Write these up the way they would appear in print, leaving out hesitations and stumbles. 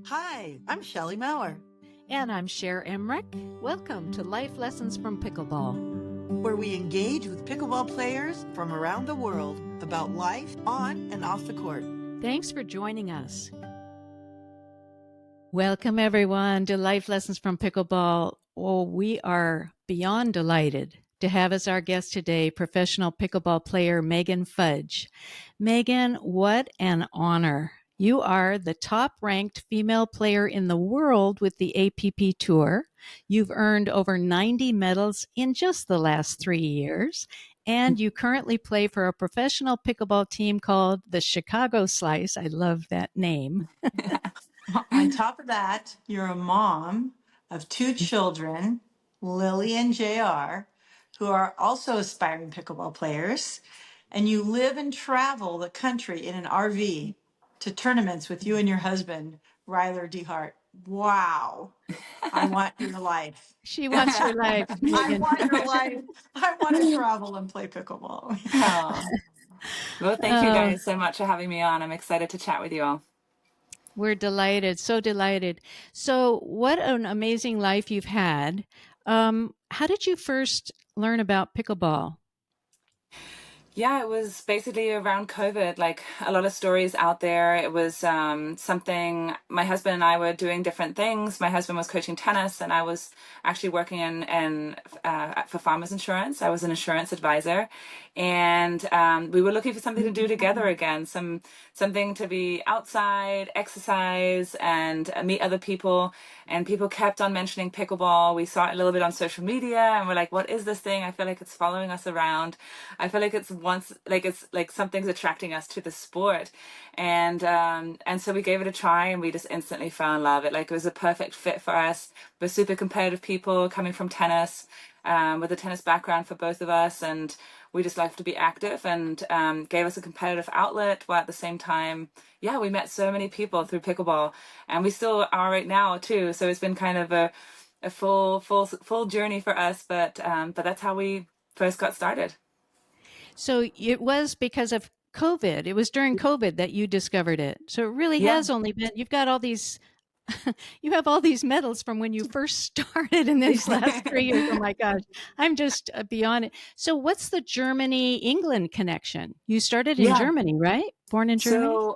Hi, I'm Shelley Maurer, And I'm Cher Emmerich. Welcome to Life Lessons from Pickleball. where we engage with pickleball players from around the world about life on and off the court. Thanks for joining us. Welcome, everyone, to Life Lessons from Pickleball. Oh, we are beyond delighted to have as our guest today professional pickleball player Megan Fudge. Megan, what an honor. You are the top ranked female player in the world with the APP Tour. You've earned over 90 medals in just the last 3 years. And you currently play for a professional pickleball team called the Chicago Slice. I love that name. On top of that, you're a mom of two children, Lily and JR, who are also aspiring pickleball players. And you live and travel the country in an RV to tournaments with you and your husband, Ryler DeHart. Wow. I want your life. She wants your life, I Megan. want your life. I want to travel and play pickleball. Oh, well, thank you Oh, guys so much for having me on. I'm excited to chat with you all. we're delighted, so delighted. So, what an amazing life you've had. How did you first learn about pickleball? Yeah, it was basically around COVID, like a lot of stories out there. It was something my husband and I were doing different things. My husband was coaching tennis, and I was actually working for Farmers Insurance. I was an insurance advisor, and we were looking for something to do together again, something to be outside, exercise, and meet other people. And people kept on mentioning pickleball. We saw it a little bit on social media, and we're like, "What is this thing? I feel like it's following us around. I feel like it's like something's attracting us to the sport." And so we gave it a try, and we just instantly fell in love. It was a perfect fit for us. We're super competitive people coming from tennis, with a tennis background for both of us, and we just like to be active, and gave us a competitive outlet, while at the same time, yeah, we met so many people through pickleball, and we still are right now too. So it's been kind of a full journey for us, but that's how we first got started. So, it was because of COVID. It was during COVID that you discovered it. So, it really Yeah. has only been, you've got all these. You have all these medals from when you first started in these last 3 years. Oh my gosh, I'm just beyond it. So, what's the Germany England connection? You started in Yeah. Germany, right? Born in Germany?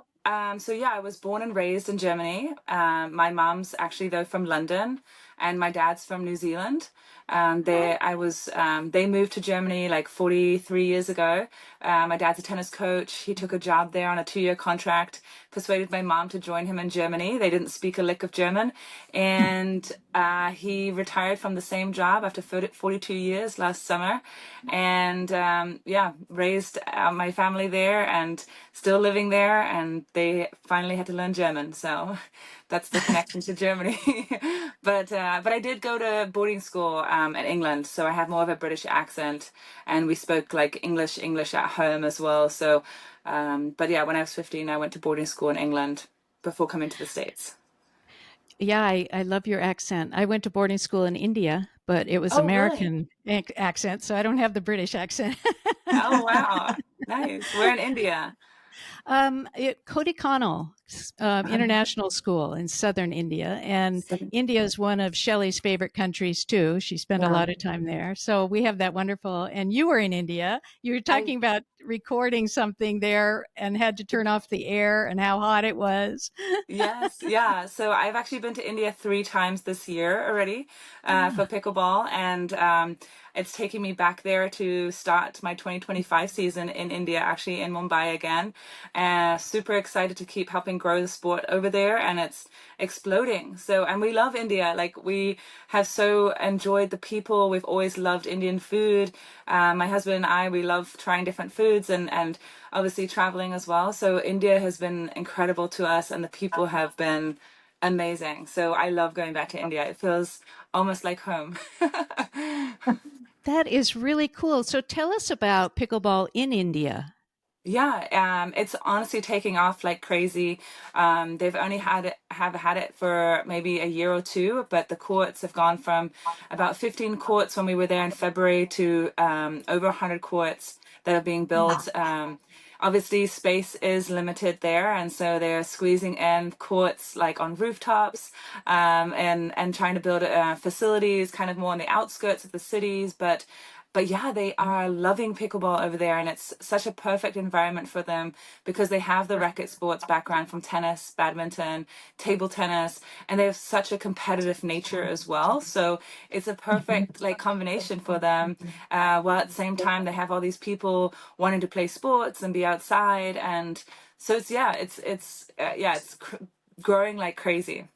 So yeah, I was born and raised in Germany. My mom's actually though from London, and my dad's from New Zealand. They moved to Germany like 43 years ago. My dad's a tennis coach. He took a job there on a 2-year contract, persuaded my mom to join him in Germany. They didn't speak a lick of German. And he retired from the same job after 42 years last summer. And yeah, raised my family there and still living there. And they finally had to learn German. So that's the connection to Germany. But I did go to boarding school in England, so I have more of a British accent, and we spoke like English at home as well. So, but yeah, when I was 15, I went to boarding school in England before coming to the States. Yeah, I love your accent. I went to boarding school in India, but it was Oh, really? American accent, so I don't have the British accent. Oh, wow. Nice. We're in India. Kodaikanal International School in southern India, and So- India is one of Shelley's favorite countries too. She spent a yeah. lot of time there, so we have that wonderful. And you were in India. You were I talking about recording something there and had to turn off the air and how hot it was. Yes, yeah. So I've actually been to India 3 times this year already for pickleball, and it's taking me back there to start my 2025 season in India, actually in Mumbai again. Super excited to keep helping grow the sport over there, and it's exploding. So, and we love India. Like we have so enjoyed the people. We've always loved Indian food. My husband and I, we love trying different foods and obviously traveling as well. So India has been incredible to us, and the people have been amazing. So I love going back to India. It feels almost like home. That is really cool. So tell us about pickleball in India. Yeah, it's honestly taking off like crazy. They've only had it for maybe a year or two, but the courts have gone from about 15 courts when we were there in February to over 100 courts that are being built. obviously space is limited there, and so they're squeezing in courts like on rooftops, and trying to build facilities kind of more on the outskirts of the cities. But yeah, they are loving pickleball over there, and it's such a perfect environment for them because they have the racket sports background from tennis, badminton, table tennis, and they have such a competitive nature as well. So it's a perfect like combination for them. While at the same time they have all these people wanting to play sports and be outside, and so it's growing like crazy.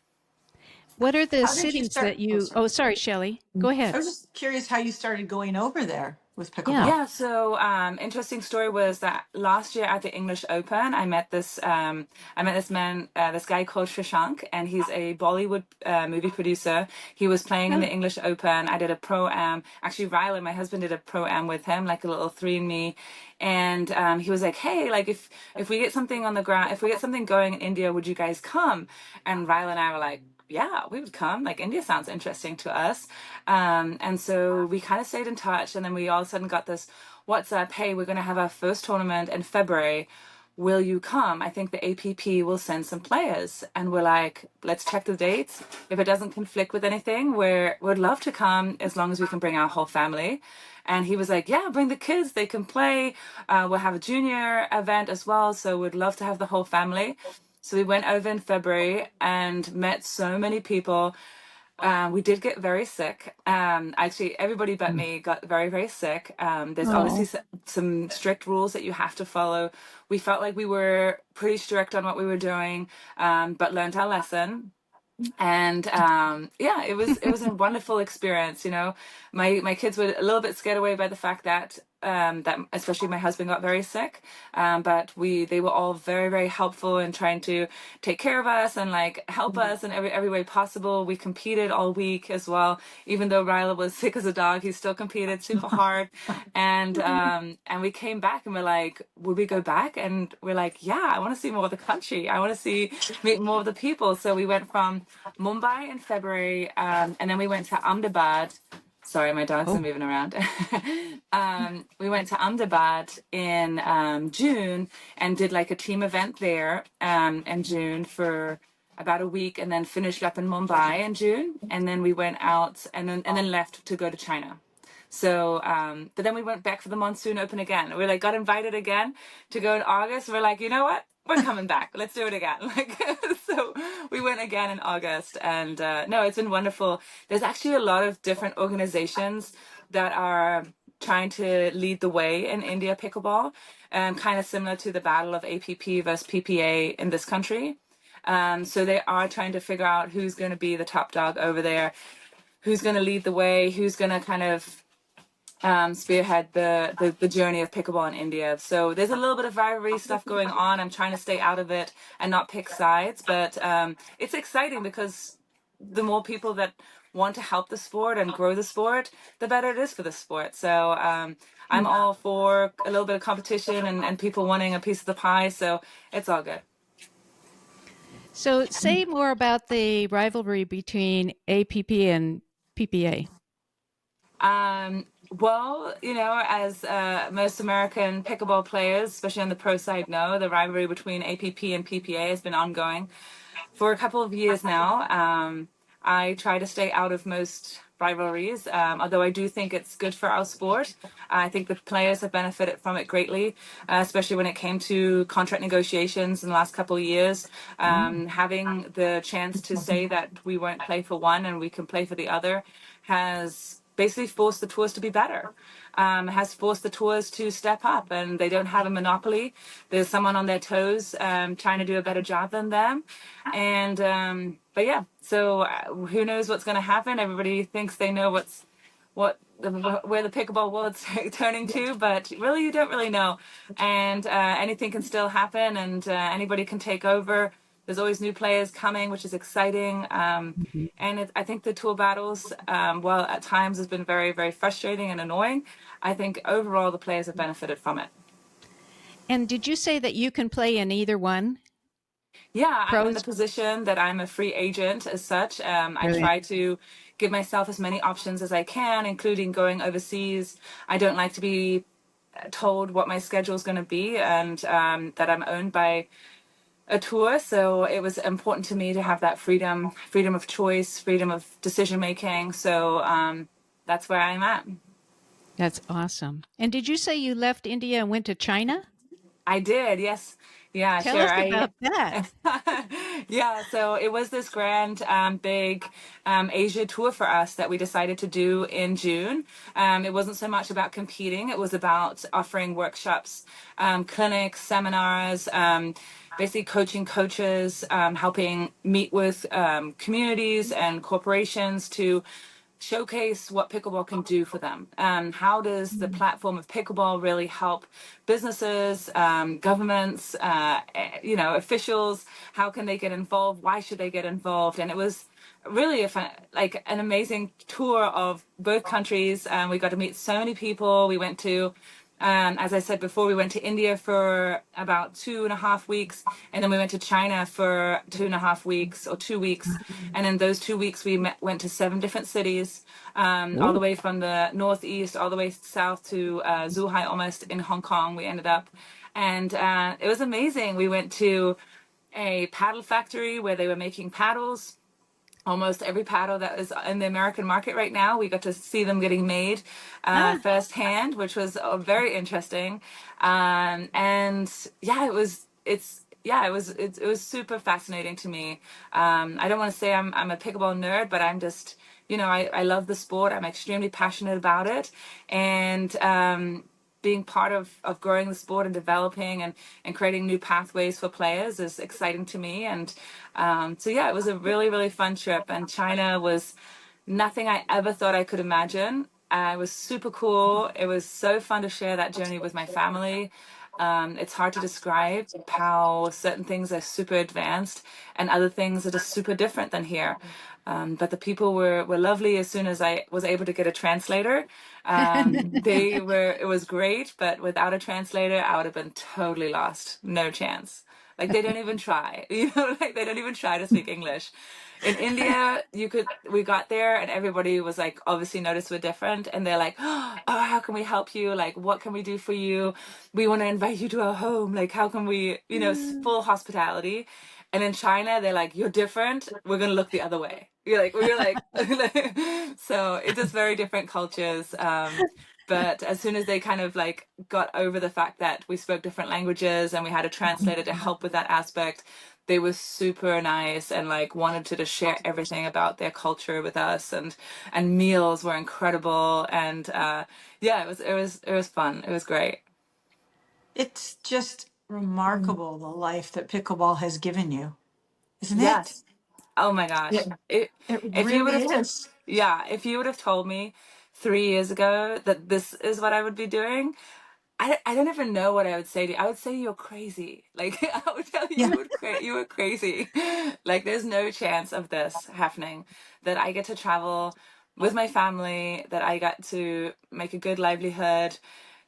What are the How did you cities start? that Oh, you? sorry. Oh, sorry, Shelley. Go I ahead. was just curious how you started going over there with Yeah. pickleball. Yeah, so interesting story was that last year at the English Open, I met this man, this guy called Shashank, and he's a Bollywood movie producer. He was playing in the Oh, English Open. I did a pro-am. Actually, Ryler, my husband, did a pro-am with him, like a little 3 and me. And he was like, "Hey, like if we get something on the ground, if we get something going in India, would you guys come?" And Ryler and I were like, "Yeah, we would come. Like India sounds interesting to us." And so we kind of stayed in touch, and then we all of a sudden got this WhatsApp, "Hey, we're going to have our first tournament in February. Will you come? I think the APP will send some players." And we're like, "Let's check the dates. If it doesn't conflict with anything, we'd love to come as long as we can bring our whole family." And he was like, "Yeah, bring the kids. They can play. We'll have a junior event as well. So we'd love to have the whole family." So we went over in February and met so many people. We did get very sick. Actually, everybody but me got very, very sick. There's obviously oh, some strict rules that you have to follow. We felt like we were pretty strict on what we were doing, but learned our lesson. And yeah, it was a wonderful experience. My kids were a little bit scared away by the fact that especially my husband got very sick, but they were all very, very helpful in trying to take care of us and like help us in every way possible. We competed all week as well. Even though Ryla was sick as a dog, he still competed super hard. And we came back and we're like, would we go back? And we're like, yeah, I want to see more of the country. I want to meet more of the people. So we went from Mumbai in February, and then we went to Ahmedabad. Sorry, my dogs are oh. moving around. We went to Ahmedabad in June and did like a team event there in June for about a week, and then finished up in Mumbai in June, and then we went out and then left to go to China. So, but then we went back for the Monsoon Open again. We like got invited again to go in August. We're like, you know what? We're coming back. Let's do it again. Like, so we went again in August, and no, it's been wonderful. There's actually a lot of different organizations that are trying to lead the way in India pickleball, kind of similar to the battle of APP versus PPA in this country. So they are trying to figure out who's going to be the top dog over there, who's going to lead the way, who's going to kind of spearhead the journey of pickleball in India. So there's a little bit of rivalry stuff going on. I'm trying to stay out of it and not pick sides, but it's exciting because the more people that want to help the sport and grow the sport, the better it is for the sport. So I'm all for a little bit of competition and people wanting a piece of the pie. So it's all good. So say more about the rivalry between APP and PPA. Well, as most American pickleball players, especially on the pro side, know, the rivalry between APP and PPA has been ongoing for a couple of years now. I try to stay out of most rivalries, although I do think it's good for our sport. I think the players have benefited from it greatly, especially when it came to contract negotiations in the last couple of years. Having the chance to say that we won't play for one and we can play for the other has basically forced the tours to be better. Has forced the tours to step up, and they don't have a monopoly. There's someone on their toes trying to do a better job than them. And but yeah, so who knows what's going to happen? Everybody thinks they know where the pickleball world's turning to, but really you don't really know. And anything can still happen, and anybody can take over. There's always new players coming, which is exciting. And I think the tour battles, while at times has been very, very frustrating and annoying, I think overall the players have benefited from it. And did you say that you can play in either one? Yeah, I'm in the Pros? position that I'm a free agent as such. I Brilliant. try to give myself as many options as I can, including going overseas. I don't like to be told what my schedule is going to be, and that I'm owned by a tour. So it was important to me to have that freedom of choice, freedom of decision making. So that's where I'm at. That's awesome. And did you say you left India and went to China? I did, yes. Yeah, Tell sure. us I about that. yeah, so it was this grand big Asia tour for us that we decided to do in June. It wasn't so much about competing, it was about offering workshops, clinics, seminars, basically coaching coaches, helping meet with communities and corporations to showcase what pickleball can do for them. How does the platform of pickleball really help businesses, governments, officials? How can they get involved? Why should they get involved? And it was really like an amazing tour of both countries. We got to meet so many people. We went to as I said before, we went to India for about 2.5 weeks, and then we went to China for 2.5 weeks or 2 weeks. And in those 2 weeks, we went to 7 different cities, all the way from the northeast, all the way south to Zhuhai, almost in Hong Kong. We ended up, and it was amazing. We went to a paddle factory where they were making paddles. Almost every paddle that is in the American market right now, we got to see them getting made firsthand, which was very interesting. And yeah, it was super fascinating to me. I don't want to say I'm a pickleball nerd, but I'm just, I love the sport. I'm extremely passionate about it, and being part of growing the sport and developing and creating new pathways for players is exciting to me. And so yeah, it was a really, really fun trip. And China was nothing I ever thought I could imagine. It was super cool. It was so fun to share that journey with my family. It's hard to describe how certain things are super advanced and other things are just super different than here. But the people were lovely as soon as I was able to get a translator. It was great, but without a translator, I would have been totally lost. No chance. Like they don't even try, like they don't even try to speak English. In India, we got there and everybody was like, obviously noticed we're different. And they're like, oh, how can we help you? Like, what can we do for you? We want to invite you to our home. Like, how can we, full hospitality. And in China, they're like, you're different. We're going to look the other way. We're like, so it's just very different cultures. But as soon as they kind of like got over the fact that we spoke different languages and we had a translator to help with that aspect, they were super nice and like wanted to just share everything about their culture with us, and meals were incredible. And yeah, it was fun. It was great. It's just remarkable the life that pickleball has given you, isn't it? Yes. Oh my gosh. It, It, it if you would really have, is. yeah, if you would have told me 3 years ago that this is what I would be doing, I don't even know what I would say to you. I would say you're crazy. Like I would tell you Yeah. you were crazy. Like there's no chance of this happening. That I get to travel with my family, that I got to make a good livelihood,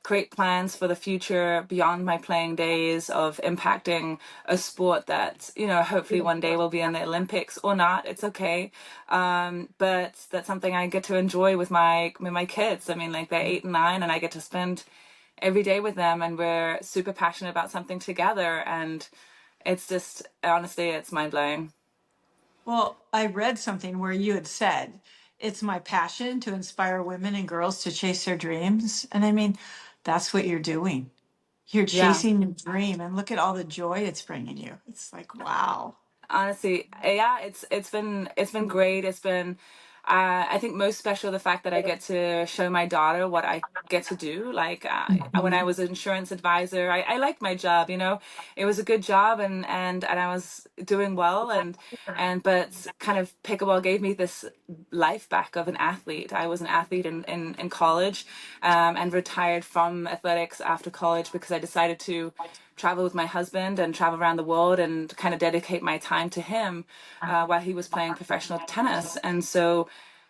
create plans for the future beyond my playing days of impacting a sport that, hopefully one day will be in the Olympics or not. It's okay. But that's something I get to enjoy with my kids. I mean, like they're 8 and 9 and I get to spend every day with them, and we're super passionate about something together. And it's just, honestly, it's mind blowing. Well, I read something where you had said, it's my passion to inspire women and girls to chase their dreams. And I mean, that's what you're doing. You're Yeah. chasing your dream, and look at all the joy it's bringing you. It's like, wow. Honestly, yeah, it's been great. It's been I think most special the fact that I get to show my daughter what I get to do. Like when I was an insurance advisor, I liked my job. It was a good job, and I was doing well, and but kind of pickleball gave me this life back of an athlete. I was an athlete in college, and retired from athletics after college because I decided to travel with my husband and travel around the world and kind of dedicate my time to him while he was playing professional tennis. And so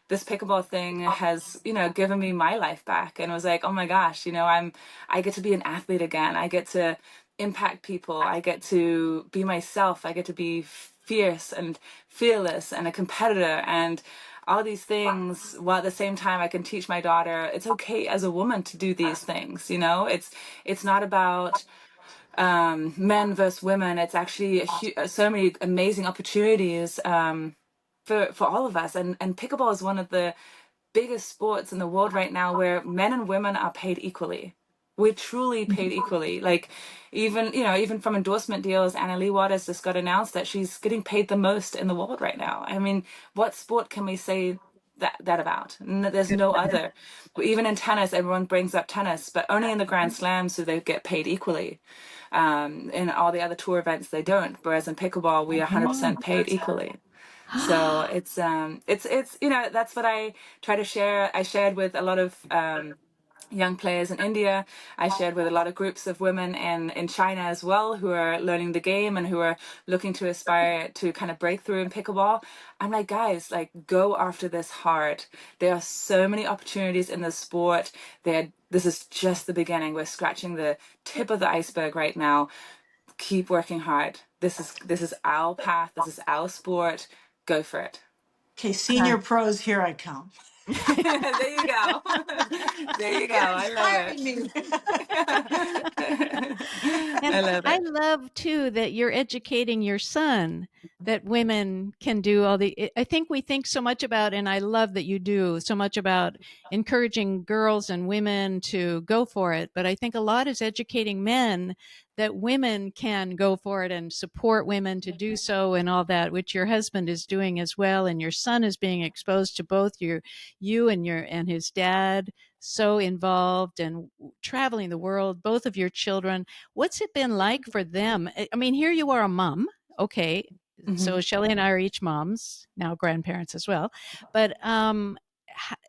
this pickleball thing has, given me my life back, and it was like, oh my gosh, I get to be an athlete again. I get to impact people. I get to be myself. I get to be fierce and fearless and a competitor. And all these things, while at the same time I can teach my daughter it's okay as a woman to do these things. It's not about men versus women. It's actually so many amazing opportunities for all of us. And pickleball is one of the biggest sports in the world right now where men and women are paid equally. We're truly paid equally. Like even from endorsement deals, Anna Lee Waters just got announced that she's getting paid the most in the world right now. I mean, what sport can we say that about? There's no other. Even in tennis, everyone brings up tennis, but only in the Grand Slams do they get paid equally. In all the other tour events, they don't. Whereas in pickleball, we are 100% paid equally. So it's that's what I try to share. I shared with a lot of young players in India. I shared with a lot of groups of women in China as well who are learning the game and who are looking to aspire to kind of break through in pickleball. I'm like, guys, like, go after this hard. There are so many opportunities in this sport. This is just the beginning. We're scratching the tip of the iceberg right now. Keep working hard. This is our path. This is our sport. Go for it. Okay, senior pros, here I come. There you go. There you go. You're I love inspiring me. it. And I love I it. love too that you're educating your son that women can do all I think we think so much about, and I love that you do so much about encouraging girls and women to go for it. But I think a lot is educating men that women can go for it and support women to do so and all that, which your husband is doing as well. And your son is being exposed to both you and his dad, so involved and traveling the world, both of your children. What's it been like for them? I mean, here you are a mom. Okay. Mm-hmm. So Shelley and I are each moms, now grandparents as well. But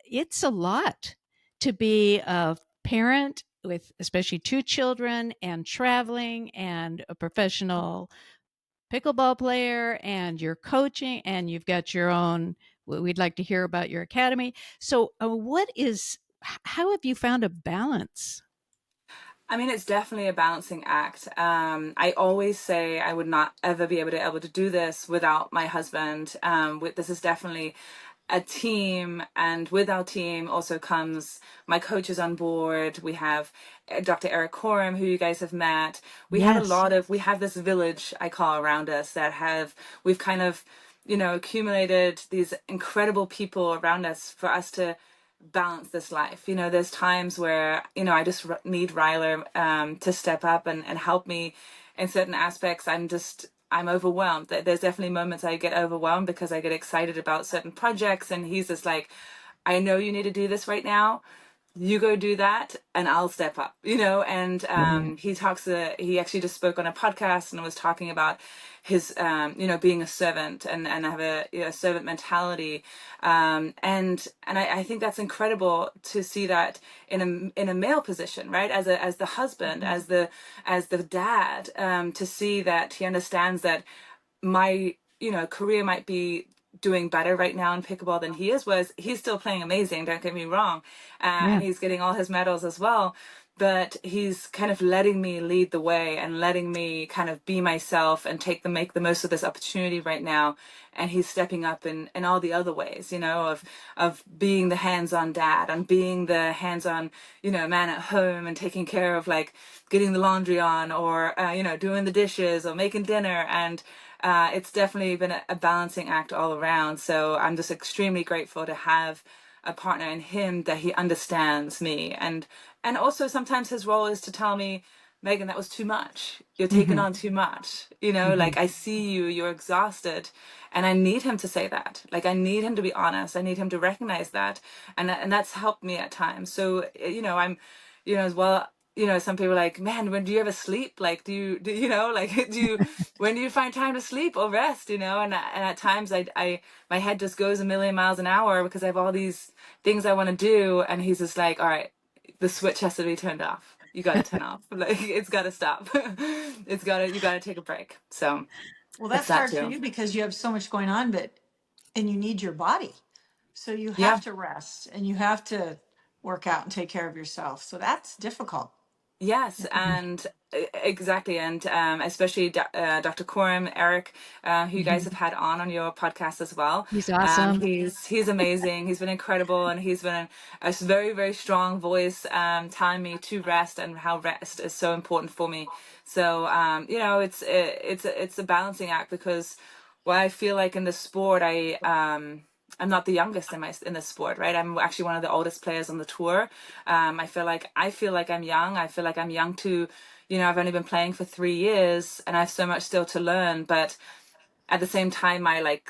it's a lot to be a parent with especially two children and traveling and a professional pickleball player and you're coaching and you've got your own. We'd like to hear about your academy. So how have you found a balance? I mean, it's definitely a balancing act. I always say I would not ever be able to do this without my husband. This is definitely a team, and with our team also comes my coaches on board. We have Dr. Eric Coram, who you guys have met. We have Yes. we have this village I call around us we've kind of, accumulated these incredible people around us for us to balance this life. There's times where, I just need Ryler to step up and help me in certain aspects. I'm overwhelmed. There's definitely moments I get overwhelmed because I get excited about certain projects and he's just like, I know you need to do this right now. You go do that and I'll step up, and he actually just spoke on a podcast and was talking about his being a servant and have a servant mentality, and I think that's incredible to see that in a male position, right, as the husband, as the dad, to see that he understands that my career might be doing better right now in pickleball than he is. Was he's still playing amazing, don't get me wrong, Yeah. and he's getting all his medals as well, but he's kind of letting me lead the way and letting me kind of be myself and make the most of this opportunity right now. And he's stepping up in all the other ways, of being the hands-on dad and being the hands-on man at home and taking care of, like, getting the laundry on, or doing the dishes or making dinner. And it's definitely been a balancing act all around. So I'm just extremely grateful to have a partner in him that he understands me. And also sometimes his role is to tell me, Megan, that was too much. You're taking on too much. Like, I see you're exhausted. And I need him to say that. Like, I need him to be honest. I need him to recognize that. And that's helped me at times. So, I'm, as well, some people are like, man, when do you ever sleep? Like, like, when do you find time to sleep or rest? And at times my head just goes a million miles an hour because I have all these things I want to do. And he's just like, all right, the switch has to be turned off. You got to turn off. Like, it's got to stop. You got to take a break. So Well, it's that's that hard for too. you because you have so much going on, and you need your body. So you Yeah. have to rest and you have to work out and take care of yourself. So that's difficult. Yes, Yeah. and Exactly, and especially Dr. Coram, Eric, who you guys have had on your podcast as well. He's awesome. He's amazing. He's been incredible, and he's been a very, very strong voice, telling me to rest and how rest is so important for me. So it's a balancing act, because well, I feel like in the sport, I'm not the youngest in this sport, right? I'm actually one of the oldest players on the tour. I feel like I'm young. I feel like I'm young to, I've only been playing for 3 years, and I have so much still to learn. But at the same time, my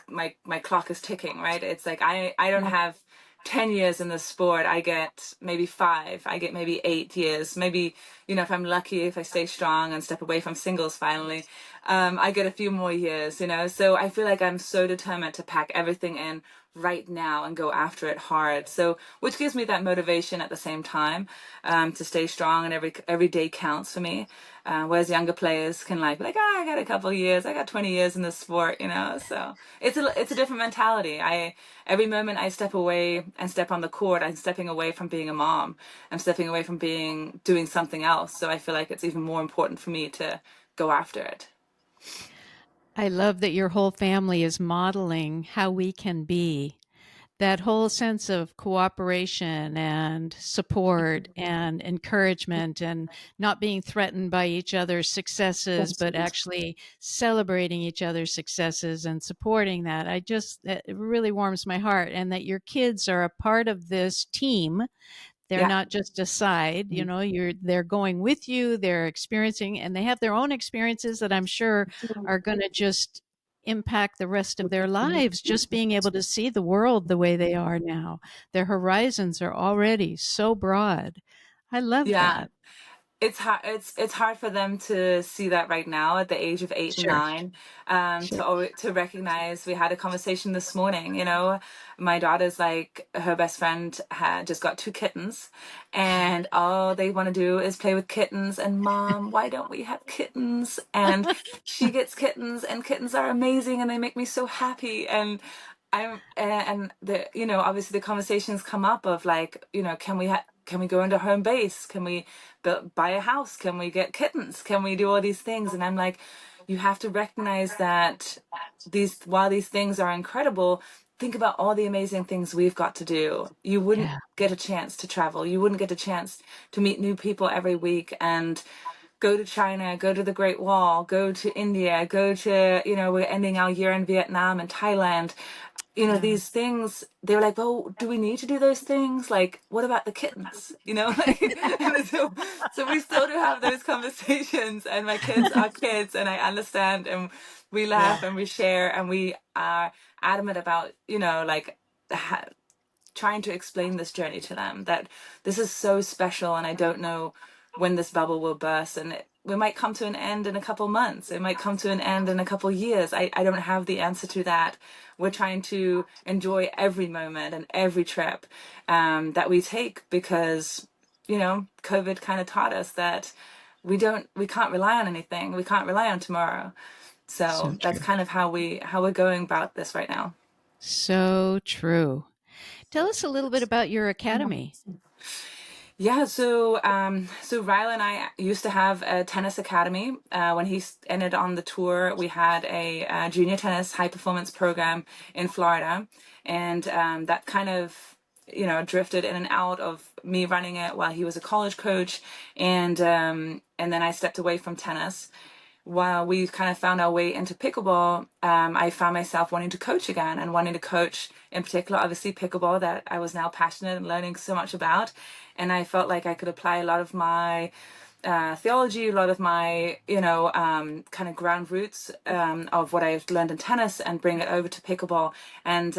clock is ticking, right? It's like I don't have 10 years in the sport. I get maybe 5, I get maybe 8 years, maybe, if I'm lucky, if I stay strong and step away from singles finally, I get a few more years, so I feel like I'm so determined to pack everything in right now and go after it hard. So which gives me that motivation at the same time, to stay strong, and every day counts for me. Whereas younger players can like, I got a couple of years, I got 20 years in this sport, so it's a different mentality. Every moment I step away and step on the court, I'm stepping away from being a mom. I'm stepping away from doing something else. So I feel like it's even more important for me to go after it. I love that your whole family is modeling how we can be. That whole sense of cooperation and support and encouragement, and not being threatened by each other's successes, but actually celebrating each other's successes and supporting that. It really warms my heart. And that your kids are a part of this team. They're Yeah. not just a side, they're going with you, they're experiencing, and they have their own experiences that I'm sure are going to just impact the rest of their lives, just being able to see the world the way they are now. Their horizons are already so broad. I love Yeah. that. It's hard. It's hard for them to see that right now at the age of 8 and 9. Sure. To recognize. We had a conversation this morning. My daughter's like, her best friend had just got 2 kittens, and all they want to do is play with kittens. And mom, why don't we have kittens? And she gets kittens, and kittens are amazing, and they make me so happy. And obviously the conversations come up of like, can we go into home base? Can we buy a house? Can we get kittens? Can we do all these things? And I'm like, you have to recognize that while these things are incredible, think about all the amazing things we've got to do. You wouldn't Yeah. get a chance to travel. You wouldn't get a chance to meet new people every week and go to China, go to the Great Wall, go to India, go to, we're ending our year in Vietnam and Thailand. These things, they were like, well, do we need to do those things? Like, what about the kittens? And so we still do have those conversations, and my kids are kids, and I understand, and we Yeah. laugh and we share, and we are adamant about, trying to explain this journey to them, that this is so special, and I don't know when this bubble will burst, and we might come to an end in a couple months, it might come to an end in a couple years. I don't have the answer to that. We're trying to enjoy every moment and every trip that we take, because COVID kind of taught us that we can't rely on anything, we can't rely on tomorrow. So So that's true. kind of how we're going about this right now. So true. Tell us a little bit about your academy. Yeah, so Ryler and I used to have a tennis academy. When he ended on the tour, we had a, junior tennis high performance program in Florida, and that kind of drifted in and out of me running it while he was a college coach, and then I stepped away from tennis. While we kind of found our way into pickleball, I found myself wanting to coach again, and wanting to coach in particular, obviously pickleball, that I was now passionate and learning so much about. And I felt like I could apply a lot of my theology, a lot of my, kind of ground roots of what I've learned in tennis, and bring it over to pickleball. And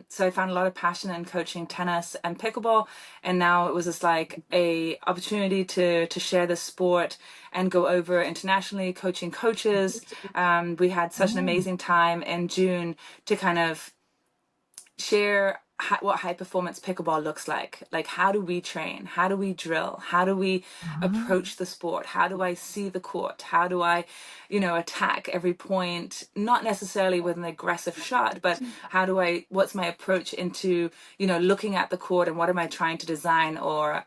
so I found a lot of passion in coaching tennis and pickleball. And now it was just like a opportunity to share the sport and go over internationally coaching coaches. We had such an amazing time in June to kind of share what high performance pickleball looks like how do we train, how do we drill, how do we approach the sport, how do I see the court, how do I attack every point, not necessarily with an aggressive shot, but what's my approach into looking at the court, and what am I trying to design or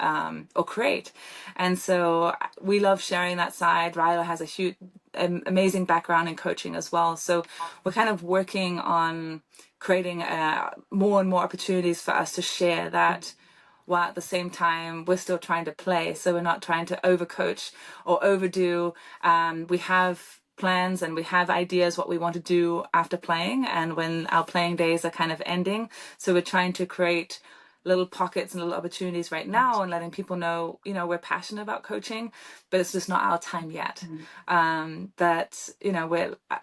create. And so we love sharing that side. Ryler has a huge amazing background in coaching as well, so we're kind of working on creating more and more opportunities for us to share that, while at the same time we're still trying to play. So we're not trying to overcoach or overdo. We have plans and we have ideas what we want to do after playing, and when our playing days are kind of ending. So we're trying to create little pockets and little opportunities right now, and letting people know, we're passionate about coaching, but it's just not our time yet. That,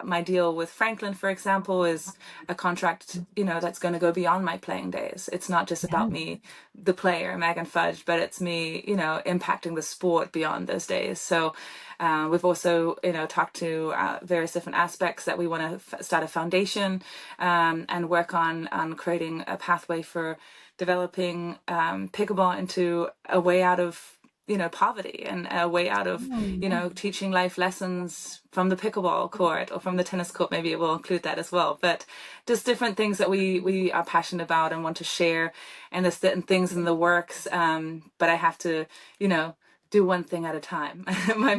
my deal with Franklin, for example, is a contract, that's going to go beyond my playing days. It's not just about me, the player, Megan Fudge, but it's me, impacting the sport beyond those days. So we've also, talked to various different aspects that we want to start a foundation and work on creating a pathway for developing pickleball into a way out of poverty, and a way out of teaching life lessons from the pickleball court or from the tennis court. Maybe we'll include that as well, but just different things that we are passionate about and want to share. And there's certain things in the works, but I have to do one thing at a time. my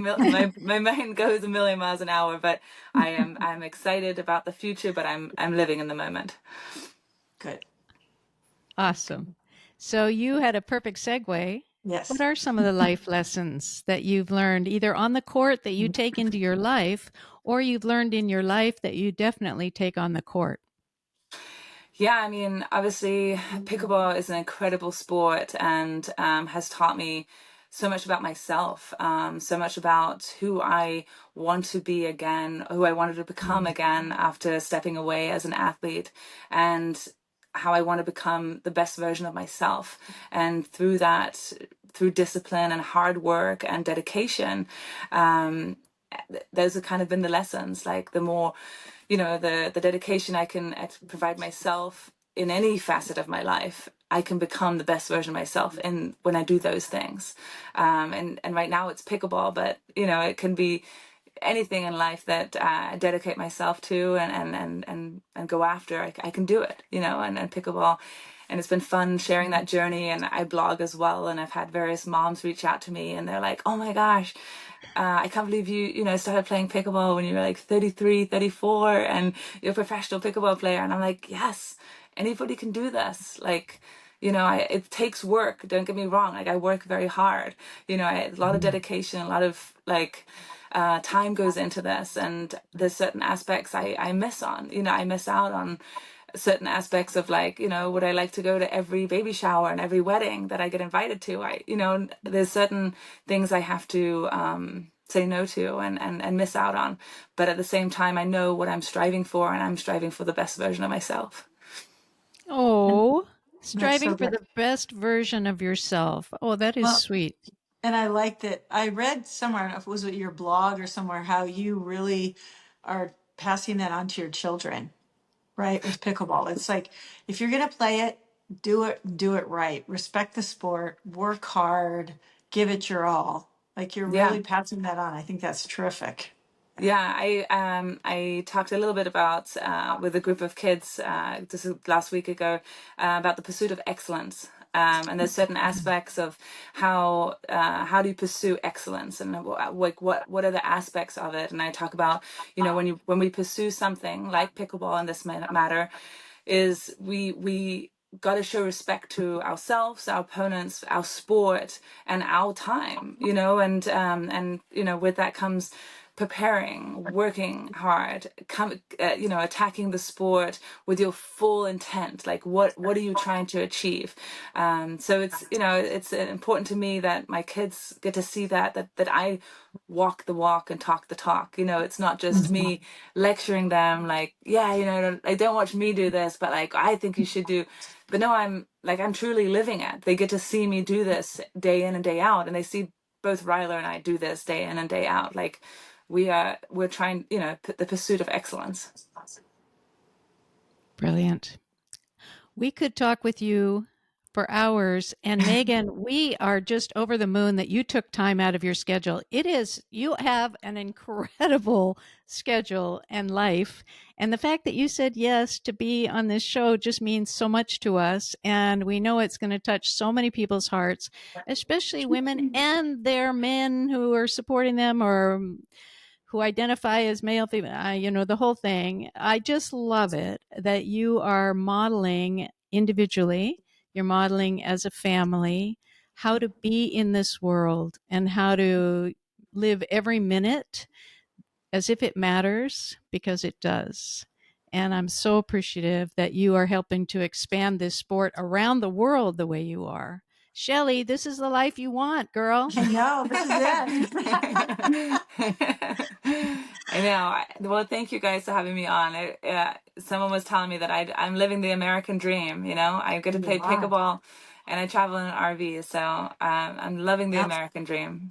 mind goes a million miles an hour, but I'm excited about the future, but I'm living in the moment. Good. Awesome. So you had a perfect segue. Yes. What are some of the life lessons that you've learned either on the court that you take into your life, or you've learned in your life that you definitely take on the court? Yeah, I mean, obviously, pickleball is an incredible sport, and has taught me so much about myself, so much about who I want to be again, who I wanted to become again after stepping away as an athlete, and how I want to become the best version of myself. And through that, through discipline and hard work and dedication, those have kind of been the lessons. Like, the more the dedication I can provide myself in any facet of my life, I can become the best version of myself in when I do those things. And right now it's pickleball, but it can be anything in life that I dedicate myself to and go after. I can do it, and pickleball. And it's been fun sharing that journey. And I blog as well, and I've had various moms reach out to me, and they're like, "Oh my gosh, I can't believe you started playing pickleball when you were like 33, 34, and you're a professional pickleball player." And I'm like, yes, anybody can do this. Like, it takes work. Don't get me wrong. Like, I work very hard. A lot of dedication, a lot of time goes into this, and there's certain aspects I miss on. I miss out on certain aspects of, like, would I like to go to every baby shower and every wedding that I get invited to? There's certain things I have to say no to and miss out on. But at the same time, I know what I'm striving for, and I'm striving for the best version of myself. Oh, That's striving so for good. the best version of yourself. Oh, that is Well, sweet. and I like that. I read somewhere, I don't know if it was with your blog or somewhere, how you really are passing that on to your children, right? With pickleball. It's like, if you're going to play it, do it right. Respect the sport, work hard, give it your all. Like, you're Yeah. really passing that on. I think that's terrific. Yeah, I talked a little bit about with a group of kids just last week ago about the pursuit of excellence. And there's certain aspects of how do you pursue excellence, and like what are the aspects of it. And I talk about, when we pursue something like pickleball in this matter, is we got to show respect to ourselves, our opponents, our sport, and our time. And with that comes preparing, working hard, attacking the sport with your full intent. Like, what are you trying to achieve? So it's important to me that my kids get to see that I walk the walk and talk the talk. It's not just me lecturing them, like, yeah, like, don't watch me do this, but like, I think you should do. But no, I'm truly living it. They get to see me do this day in and day out, and they see both Ryler and I do this day in and day out. Like, we're trying, the pursuit of excellence. Brilliant. We could talk with you for hours. And Megan, we are just over the moon that you took time out of your schedule. You have an incredible schedule and life. And the fact that you said yes to be on this show just means so much to us. And we know it's going to touch so many people's hearts, especially women and their men who are supporting them or who identify as male, female, the whole thing. I just love it that you are modeling individually, you're modeling as a family, how to be in this world and how to live every minute as if it matters, because it does. And I'm so appreciative that you are helping to expand this sport around the world the way you are. Shelly, this is the life you want, girl. I know, this is it. I know. Well, thank you guys for having me on. Someone was telling me that I'm living the American dream. I get to play You are. pickleball, and I travel in an RV. So I'm loving the That's American dream.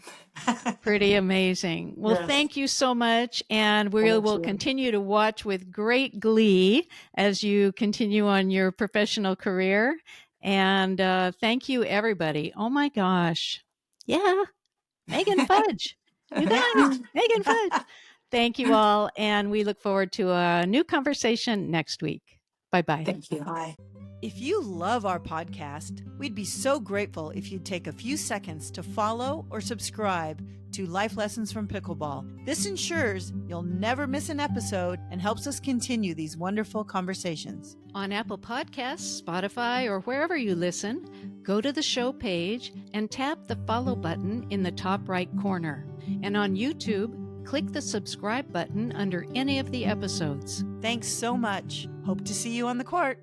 Pretty amazing. Well, yes. thank you so much. And we Thank will you. continue to watch with great glee as you continue on your professional career. And thank you, everybody. Oh my gosh. Yeah. Megan Fudge. You guys, Megan Fudge. Thank you all. And we look forward to a new conversation next week. Bye-bye. Thank you. Bye. If you love our podcast, we'd be so grateful if you'd take a few seconds to follow or subscribe to Life Lessons from Pickleball. This ensures you'll never miss an episode and helps us continue these wonderful conversations. On Apple Podcasts, Spotify, or wherever you listen, go to the show page and tap the follow button in the top right corner. And on YouTube, click the subscribe button under any of the episodes. Thanks so much. Hope to see you on the court.